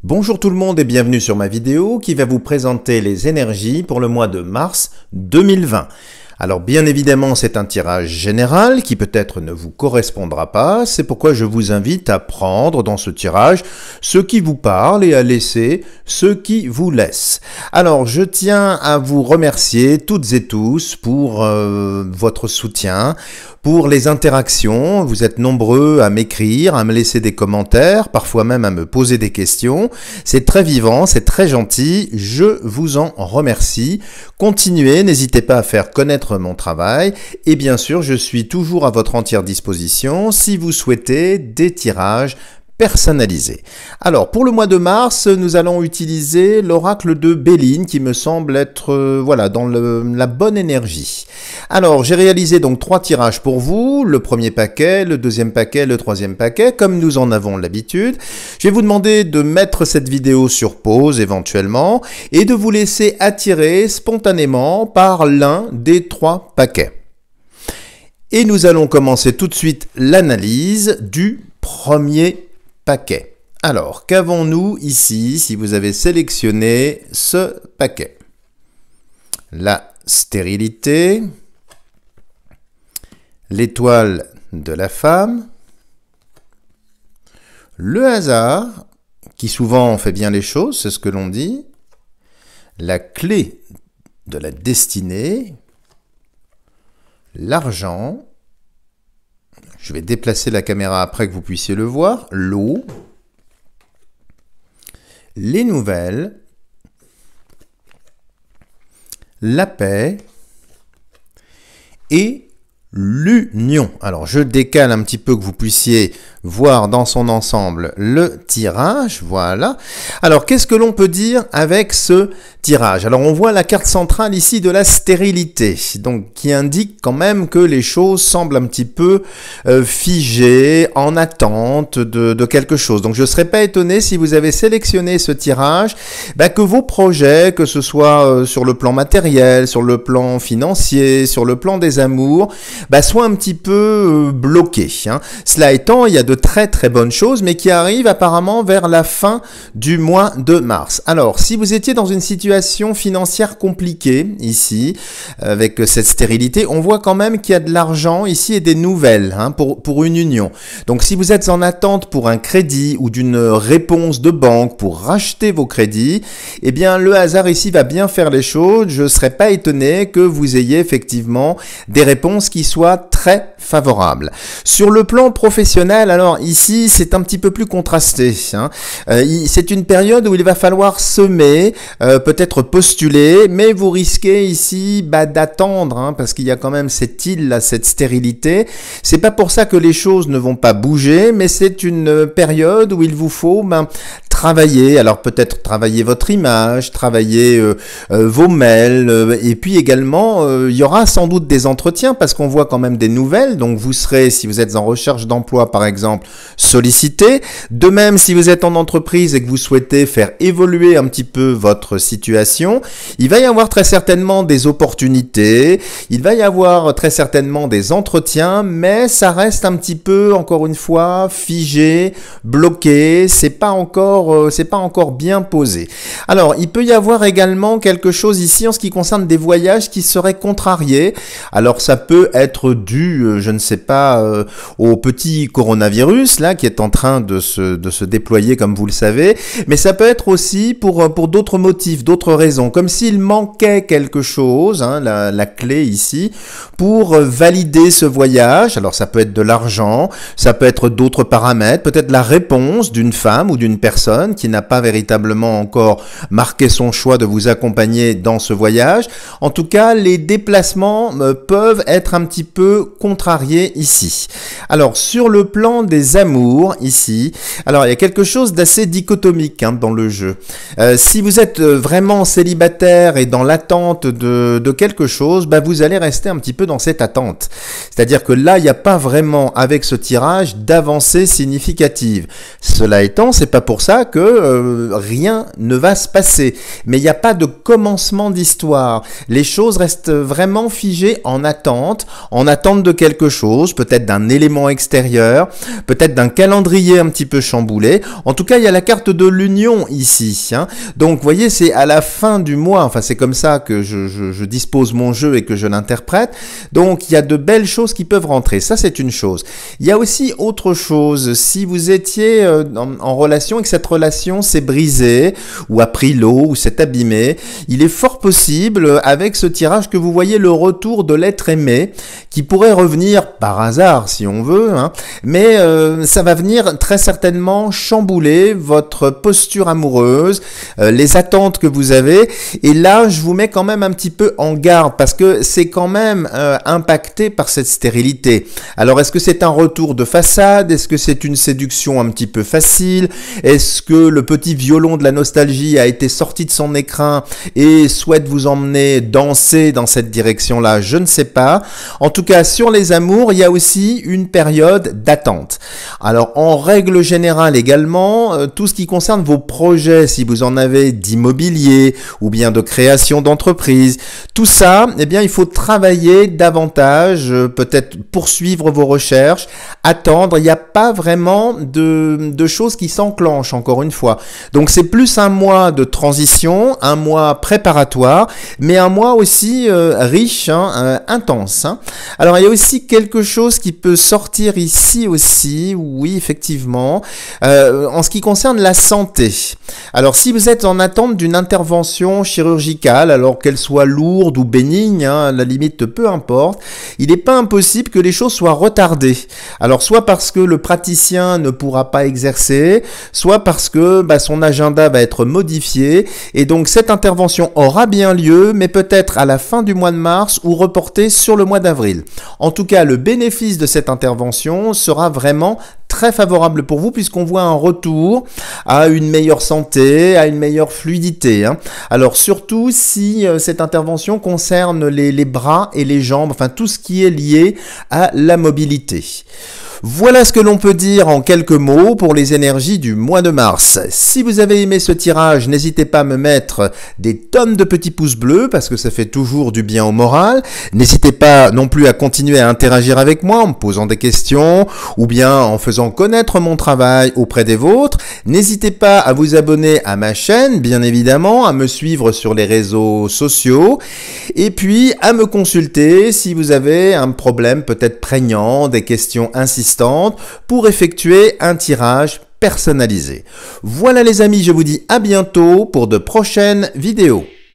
Bonjour tout le monde et bienvenue sur ma vidéo qui va vous présenter les énergies pour le mois de mars 2020. Alors bien évidemment c'est un tirage général qui peut-être ne vous correspondra pas, c'est pourquoi je vous invite à prendre dans ce tirage ce qui vous parle et à laisser ce qui vous laisse. Alors je tiens à vous remercier toutes et tous pour votre soutien, pour les interactions. Vous êtes nombreux à m'écrire, à me laisser des commentaires, parfois même à me poser des questions. C'est très vivant, c'est très gentil, je vous en remercie. Continuez, n'hésitez pas à faire connaître mon travail et bien sûr je suis toujours à votre entière disposition si vous souhaitez des tirages personnalisé. Alors pour le mois de mars, nous allons utiliser l'oracle de Béline qui me semble être voilà dans la bonne énergie. Alors j'ai réalisé donc 3 tirages pour vous, le premier paquet, le deuxième paquet, le troisième paquet, comme nous en avons l'habitude. Je vais vous demander de mettre cette vidéo sur pause éventuellement et de vous laisser attirer spontanément par l'un des 3 paquets. Et nous allons commencer tout de suite l'analyse du premier paquet. Alors, qu'avons-nous ici si vous avez sélectionné ce paquet? La stérilité, l'étoile de la femme, le hasard, qui souvent fait bien les choses, c'est ce que l'on dit, la clé de la destinée, l'argent, je vais déplacer la caméra après que vous puissiez le voir, l'eau, les nouvelles, la paix et l'union. Alors je décale un petit peu que vous puissiez voir dans son ensemble le tirage, voilà. Alors qu'est-ce que l'on peut dire avec ce tirage? Alors on voit la carte centrale ici de la stérilité, donc qui indique quand même que les choses semblent un petit peu figées, en attente de quelque chose. Donc je ne serais pas étonné si vous avez sélectionné ce tirage, que vos projets, que ce soit sur le plan matériel, sur le plan financier, sur le plan des amours, soient un petit peu bloqués. Cela étant, il y a de très bonnes choses, mais qui arrivent apparemment vers la fin du mois de mars. Alors, si vous étiez dans une situation financière compliquée, ici, avec cette stérilité, on voit quand même qu'il y a de l'argent ici et des nouvelles pour une union. Donc, si vous êtes en attente pour un crédit ou d'une réponse de banque pour racheter vos crédits, eh bien, le hasard ici va bien faire les choses. Je ne serais pas étonné que vous ayez effectivement des réponses qui soient très favorables. Sur le plan professionnel, alors ici c'est un petit peu plus contrasté. C'est une période où il va falloir semer, peut-être postuler, mais vous risquez ici d'attendre, parce qu'il y a quand même cette île là, cette stérilité. C'est pas pour ça que les choses ne vont pas bouger, mais c'est une période où il vous faut travailler. Alors peut-être travailler votre image, travailler vos mails, et puis également il y aura sans doute des entretiens parce qu'on voit quand même des nouvelles. Donc vous serez, si vous êtes en recherche d'emploi par exemple, sollicité. De même, si vous êtes en entreprise et que vous souhaitez faire évoluer un petit peu votre situation, il va y avoir très certainement des opportunités, il va y avoir très certainement des entretiens, mais ça reste un petit peu, encore une fois, figé, bloqué, c'est pas encore bien posé. Alors, il peut y avoir également quelque chose ici en ce qui concerne des voyages qui seraient contrariés. Alors, ça peut être dû, je ne sais pas, au petit coronavirus là qui est en train de se déployer comme vous le savez, mais ça peut être aussi pour d'autres motifs, d'autres raisons, comme s'il manquait quelque chose, la clé ici, pour valider ce voyage. Alors ça peut être de l'argent, ça peut être d'autres paramètres, peut-être la réponse d'une femme ou d'une personne qui n'a pas véritablement encore marqué son choix de vous accompagner dans ce voyage. En tout cas, les déplacements peuvent être un petit peu contrariés ici. Alors sur le plan des amours ici, alors il y a quelque chose d'assez dichotomique dans le jeu. Si vous êtes vraiment célibataire et dans l'attente de quelque chose, vous allez rester un petit peu dans cette attente. C'est-à-dire que là, il n'y a pas vraiment avec ce tirage d'avancée significative. Cela étant, c'est pas pour ça que rien ne va se passer. Mais il n'y a pas de commencement d'histoire. Les choses restent vraiment figées en attente de quelque chose, peut-être d'un élément extérieur, peut-être d'un calendrier un petit peu chamboulé. En tout cas, il y a la carte de l'union ici. Hein. Donc, vous voyez, c'est à la fin du mois, enfin c'est comme ça que je dispose mon jeu et que je l'interprète. Donc, il y a de belles choses qui peuvent rentrer. Ça, c'est une chose. Il y a aussi autre chose. Si vous étiez en relation et que cette relation s'est brisée, ou a pris l'eau, ou s'est abîmée, il est fort possible, avec ce tirage, que vous voyez le retour de l'être aimé, qui pourrait revenir par hasard, si on veut, hein, mais ça va venir très certainement chambouler votre posture amoureuse, les attentes que vous avez, et là, je vous mets quand même un petit peu en garde, parce que c'est quand même impacté par cette stérilité. Alors, est-ce que c'est un retour de façade? Est-ce que c'est une séduction un petit peu facile? Est-ce que le petit violon de la nostalgie a été sorti de son écrin et souhaite vous emmener danser dans cette direction-là? Je ne sais pas. En tout cas, sur les amours, il y a aussi une période d'attente. Alors, en règle générale également, tout ce qui concerne vos projets, si vous en avez d'immobilier ou bien de création d'entreprise, tout ça, eh bien, il faut travailler davantage, peut-être poursuivre vos recherches, attendre. Il n'y a pas vraiment de choses qui s'enclenchent, encore une fois. Donc, c'est plus un mois de transition, un mois préparatoire, mais un mois aussi riche, hein, intense. Hein. Alors, il y a aussi quelque chose qui peut sortir ici aussi, oui, effectivement, en ce qui concerne la santé. Alors, si vous êtes en attente d'une intervention chirurgicale, alors qu'elle soit lourde ou bénigne, hein, à la limite, peu importe, il n'est pas impossible que les choses soient retardées. Alors, soit parce que le praticien ne pourra pas exercer, soit parce que son agenda va être modifié, et donc cette intervention aura bien lieu, mais peut-être à la fin du mois de mars ou reportée sur le mois d'avril. En tout cas, le bénéfice de cette intervention sera vraiment très favorable pour vous, puisqu'on voit un retour à une meilleure santé, à une meilleure fluidité. Hein. Alors surtout si cette intervention concerne les bras et les jambes, enfin tout ce qui est lié à la mobilité. Voilà ce que l'on peut dire en quelques mots pour les énergies du mois de mars. Si vous avez aimé ce tirage, n'hésitez pas à me mettre des tonnes de petits pouces bleus parce que ça fait toujours du bien au moral. N'hésitez pas non plus à continuer à interagir avec moi en me posant des questions ou bien en faisant connaître mon travail auprès des vôtres. N'hésitez pas à vous abonner à ma chaîne, bien évidemment, à me suivre sur les réseaux sociaux et puis à me consulter si vous avez un problème peut-être prégnant, des questions insistantes pour effectuer un tirage personnalisé. Voilà les amis, je vous dis à bientôt pour de prochaines vidéos.